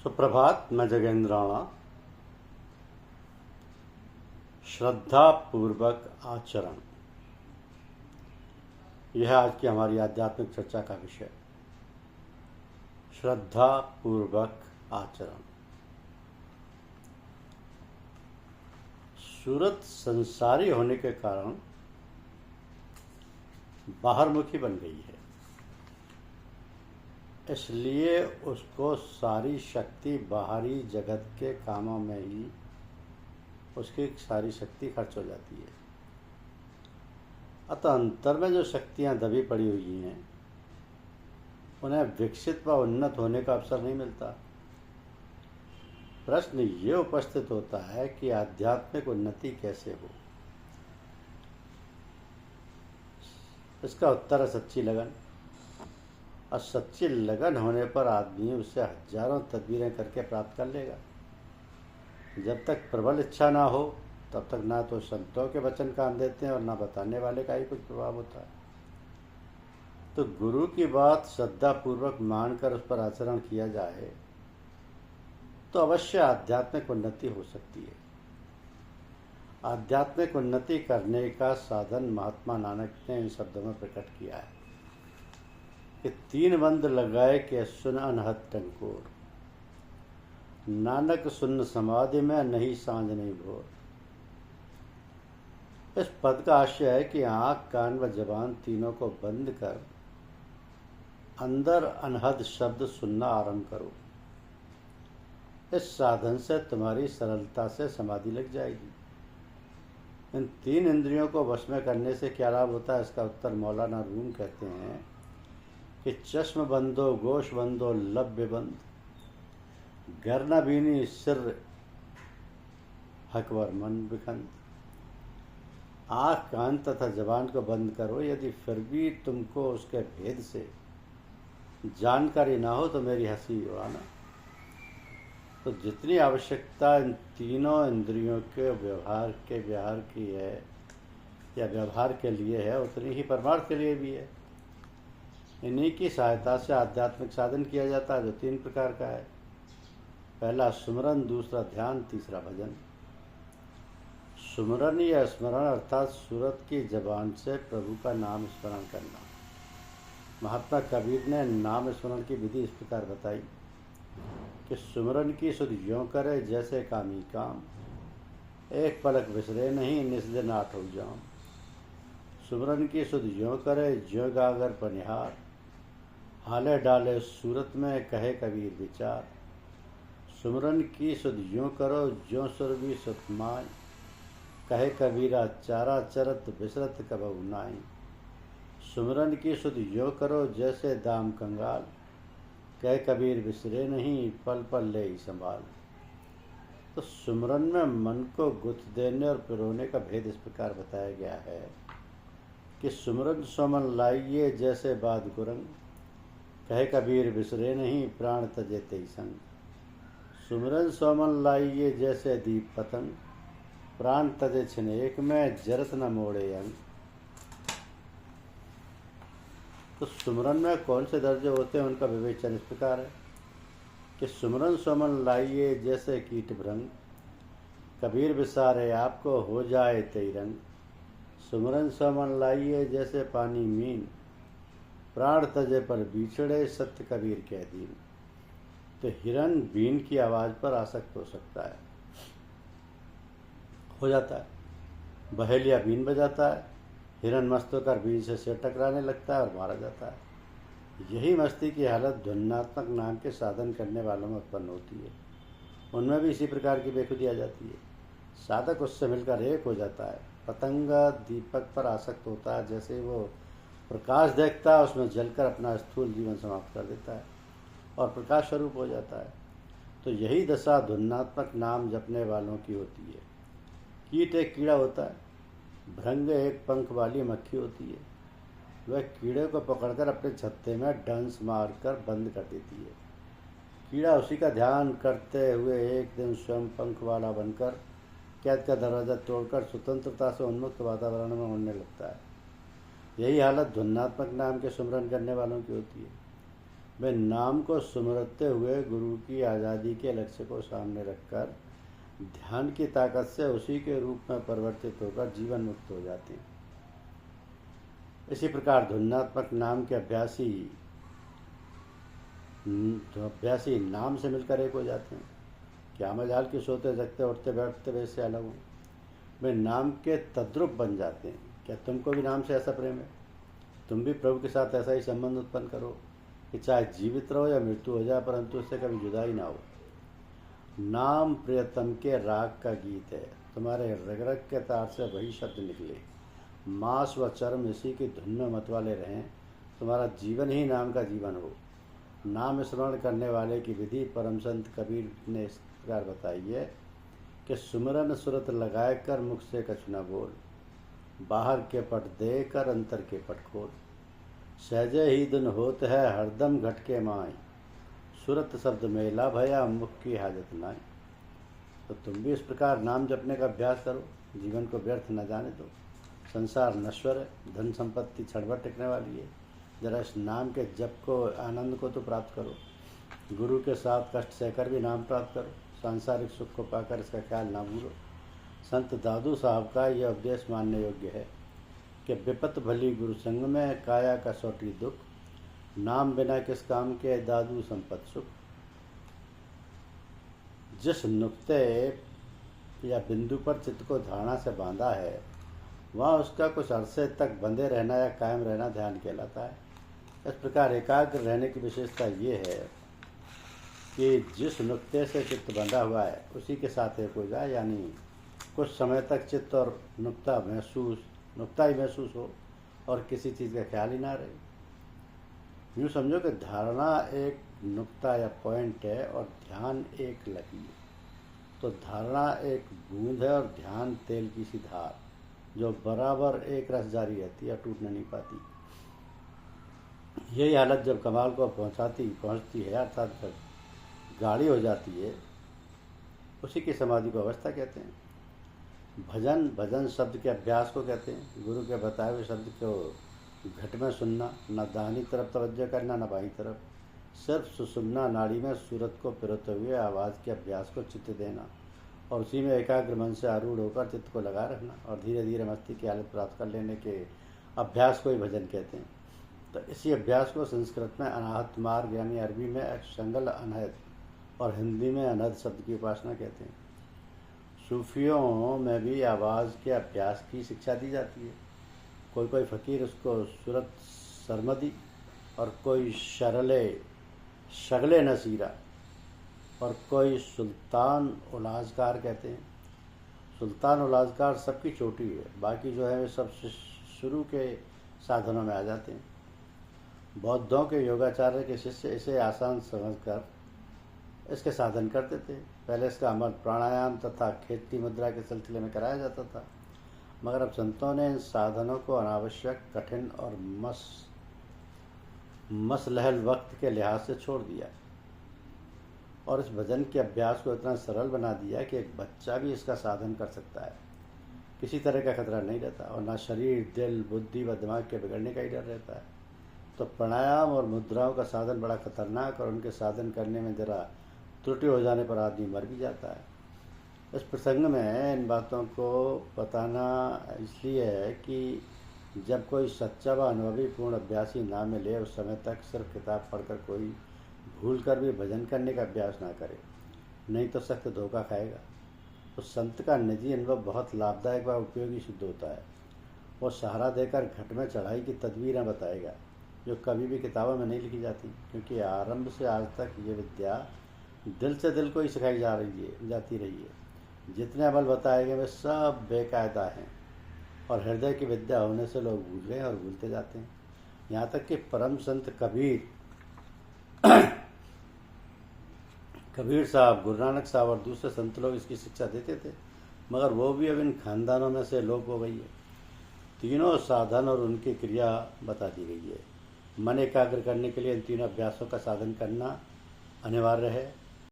सुप्रभात। मैं जगेंद्र राणा। श्रद्धा पूर्वक आचरण, यह आज की हमारी आध्यात्मिक चर्चा का विषय। श्रद्धा पूर्वक आचरण। सूरत संसारी होने के कारण बाहरमुखी बन गई है, इसलिए उसको सारी शक्ति बाहरी जगत के कामों में ही उसकी सारी शक्ति खर्च हो जाती है। अतः अंतर में जो शक्तियां दबी पड़ी हुई हैं उन्हें विकसित व उन्नत होने का अवसर नहीं मिलता। प्रश्न ये उपस्थित होता है कि आध्यात्मिक उन्नति कैसे हो। इसका उत्तर है सच्ची लगन। और सच्ची लगन होने पर आदमी उससे हजारों तदबीरें करके प्राप्त कर लेगा। जब तक प्रबल इच्छा ना हो तब तक ना तो संतों के वचन कान देते हैं और ना बताने वाले का ही कुछ प्रभाव होता है। तो गुरु की बात श्रद्धा पूर्वक मानकर उस पर आचरण किया जाए तो अवश्य आध्यात्मिक उन्नति हो सकती है। आध्यात्मिक उन्नति करने का साधन महात्मा नानक ने इन शब्दों में प्रकट किया है कि 3 बंद लगाए के सुन अनहद टंकोर, नानक सुन समाधि में नहीं सांझ नहीं भोर। इस पद का आशय है कि आँख कान व जबान तीनों को बंद कर अंदर अनहद शब्द सुनना आरंभ करो। इस साधन से तुम्हारी सरलता से समाधि लग जाएगी। इन 3 इंद्रियों को वश में करने से क्या लाभ होता है, इसका उत्तर मौलाना रूम कहते हैं कि चश्म बंदो गोश बंदो लब्य बंद, गर्ना बीनी सिर हकवर मन बिखंद। आँख कान तथा जबान को बंद करो, यदि फिर भी तुमको उसके भेद से जानकारी ना हो तो मेरी हंसी उड़ाना। तो जितनी आवश्यकता इन तीनों इंद्रियों के व्यवहार की है या व्यवहार के लिए है, उतनी ही परमार्थ के लिए भी है। इन्हीं की सहायता से आध्यात्मिक साधन किया जाता है, जो 3 प्रकार का है। पहला सुमरन, दूसरा ध्यान, तीसरा भजन। सुमरन या स्मरण अर्थात सूरत की जबान से प्रभु का नाम स्मरण करना। महात्मा कबीर ने नाम स्मरण की विधि इस प्रकार बताई कि सुमरन की सुध यों करे जैसे कामी काम, एक पलक बिसरे नहीं निस दिन आठों जाम। सुमरन की सुध यों करे ज्यों गागर पनिहार, हाले डाले सूरत में कहे कबीर विचार। सुमरन की सुध यों करो ज्यों सुरभि सुतमाय, कहे कबीरा चारा चरत बिसरत कबहु नाई। सुमरन की सुध यों करो जैसे दाम कंगाल, कहे कबीर बिसरे नहीं पल पल ले ही संभाल। तो सुमरन में मन को गुथ देने और पिरोने का भेद इस प्रकार बताया गया है कि सुमरन सोमन लाइये जैसे बाद गुरंग, कहे कबीर बिसरे नहीं प्राण तजे तेई संग। सुमरन सोमन लाइये जैसे दीप पतंग, प्राण तजे छिन एक में जरत न मोड़े अंग। तो सुमरन में कौन से दर्जे होते हैं, उनका विवेचन इस प्रकार है कि सुमरन सोमन लाइये जैसे कीट भ्रंग, कबीर बिसारे आपको हो जाए तेई रंग। सुमरन सोमन लाइये जैसे पानी मीन, प्राण तजे पर बिछड़े सत्य कबीर कह दीन। तो हिरन बीन की आवाज़ पर आसक्त हो सकता है, हो जाता है। बहेलिया बीन बजाता है, हिरन मस्त होकर बीन से सिर टकराने लगता है और मारा जाता है। यही मस्ती की हालत ध्वन्यात्मक नाम के साधन करने वालों में उत्पन्न होती है। उनमें भी इसी प्रकार की बेखुदी आ जाती है। साधक उससे मिलकर एक हो जाता है। पतंग दीपक पर आसक्त होता है, जैसे वो प्रकाश देखता है उसमें जलकर अपना स्थूल जीवन समाप्त कर देता है और प्रकाश स्वरूप हो जाता है। तो यही दशा ध्वन्यात्मक नाम जपने वालों की होती है। कीट एक कीड़ा होता है, भृंग एक पंख वाली मक्खी होती है। वह कीड़े को पकड़कर अपने छत्ते में डंस मारकर बंद कर देती है। कीड़ा उसी का ध्यान करते हुए एक दिन स्वयं पंख वाला बनकर कैद का दरवाज़ा तोड़कर स्वतंत्रता से उन्मुक्त वातावरण में उड़ने लगता है। यही हालत ध्वन्यात्मक नाम के सुमरन करने वालों की होती है। वे नाम को सुमरते हुए गुरु की आज़ादी के लक्ष्य को सामने रखकर ध्यान की ताकत से उसी के रूप में परिवर्तित होकर जीवन मुक्त हो जाते हैं। इसी प्रकार ध्वन्यात्मक नाम के अभ्यासी नाम से मिलकर एक हो जाते हैं। क्या मजाल कि सोते जगते उठते बैठते वैसे अलग हो, वे नाम के तद्रुप बन जाते हैं। क्या तुमको भी नाम से ऐसा प्रेम है? तुम भी प्रभु के साथ ऐसा ही संबंध उत्पन्न करो कि चाहे जीवित रहो या मृत्यु हो जाए, परंतु उससे कभी जुदा ही ना हो। नाम प्रियतम के राग का गीत है, तुम्हारे रग रग के तार से वही शब्द निकले। मांस व चर्म इसी की धुन में मतवाले रहें, तुम्हारा जीवन ही नाम का जीवन हो। नाम स्मरण करने वाले की विधि परम संत कबीर ने इस प्रकार बताई है कि सुमरन सुरत लगाए कर मुख से कछु न बोल, बाहर के पट दे कर अंतर के पट खोल। सहजे ही दिन होत है हरदम घट के माई, सुरत शब्द मेला भया मुख की हाजत नाई। तो तुम भी इस प्रकार नाम जपने का अभ्यास करो, जीवन को व्यर्थ न जाने दो। संसार नश्वर है, धन संपत्ति क्षण भर टिकने वाली है। जरा इस नाम के जप को, आनंद को तो प्राप्त करो। गुरु के साथ कष्ट सहकर भी नाम प्राप्त करो। सांसारिक सुख को पाकर इसका ख्याल ना भूलो। संत दादू साहब का यह उपदेश मानने योग्य है कि विपत भली गुरु संग में, काया कसौटी दुख, नाम बिना किस काम के दादू संपत सुख। जिस नुक्ते या बिंदु पर चित्त को धारणा से बांधा है, वहाँ उसका कुछ अरसे तक बंधे रहना या कायम रहना ध्यान कहलाता है। इस प्रकार एकाग्र रहने की विशेषता ये है कि जिस नुक्ते से चित्त बंधा हुआ है उसी के साथ एक हो जाए, यानी कुछ समय तक चित्त और नुक्ता ही महसूस हो और किसी चीज़ का ख्याल ही ना रहे। यूँ समझो कि धारणा एक नुक्ता या पॉइंट है और ध्यान एक लकीर है। तो धारणा एक बूंद है और ध्यान तेल की सी धार, जो बराबर एक रस जारी रहती है, टूटने नहीं पाती। यही हालत जब कमाल को पहुंचती है, अर्थात जब गाढ़ी हो जाती है, उसी की समाधि को अवस्था कहते हैं। भजन शब्द के अभ्यास को कहते हैं। गुरु के बताए हुए शब्द को घट में सुनना, न दाहिनी तरफ तवज्जो करना न बाईं तरफ, सिर्फ सुषुम्ना नाड़ी में सूरत को पिरोते हुए आवाज़ के अभ्यास को चित्त देना और उसी में एकाग्र मन से आरूढ़ होकर चित्त को लगा रखना और धीरे धीरे मस्ती की हालत प्राप्त कर लेने के अभ्यास को ही भजन कहते हैं। तो इसी अभ्यास को संस्कृत में अनाहत मार्ग यानी अरबी में शंगल अनहद और हिंदी में अनहद शब्द की उपासना कहते हैं। सूफियों में भी आवाज़ के अभ्यास की शिक्षा दी जाती है। कोई फ़कीर उसको सूरत सरमदी और कोई शगले नसीरा और कोई सुल्तान उलाजकार कहते हैं। सुल्तान उलाजकार सबकी चोटी है, बाकी जो है वे सब शुरू के साधनों में आ जाते हैं। बौद्धों के योगाचार्य के शिष्य इसे आसान समझकर इसके साधन करते थे। पहले इसका अमल प्राणायाम तथा खेती मुद्रा के सिलसिले में कराया जाता था, मगर अब संतों ने इन साधनों को अनावश्यक, कठिन और मसलहल वक्त के लिहाज से छोड़ दिया और इस भजन के अभ्यास को इतना सरल बना दिया कि एक बच्चा भी इसका साधन कर सकता है। किसी तरह का खतरा नहीं रहता और ना शरीर, दिल, बुद्धि व दिमाग के बिगड़ने का ही डर रहता है। तो प्राणायाम और मुद्राओं का साधन बड़ा खतरनाक और उनके साधन करने में जरा त्रुटि हो जाने पर आदमी मर भी जाता है। इस प्रसंग में इन बातों को बताना इसलिए है कि जब कोई सच्चा व अनुभवी पूर्ण अभ्यासी ना मिले, उस समय तक सिर्फ किताब पढ़कर कोई भूल कर भी भजन करने का अभ्यास ना करे, नहीं तो सख्त धोखा खाएगा। तो संत का निजी अनुभव बहुत लाभदायक व उपयोगी सिद्ध होता है। वो सहारा देकर घट में चढ़ाई की तदबीरें बताएगा, जो कभी भी किताबों में नहीं लिखी जाती, क्योंकि आरंभ से आज तक ये विद्या दिल से दिल को ही सिखाई जाती रही है। जितने अमल बताए गए वे सब बेकायदा हैं और हृदय की विद्या होने से लोग भूल गए और भूलते जाते हैं। यहाँ तक कि परम संत कबीर साहब, गुरु नानक साहब और दूसरे संत लोग इसकी शिक्षा देते थे, मगर वो भी अब इन खानदानों में से लोप हो गई है। तीनों साधन और उनकी क्रिया बता दी गई है। मन एकाग्र करने के लिए इन तीनों अभ्यासों का साधन करना अनिवार्य है।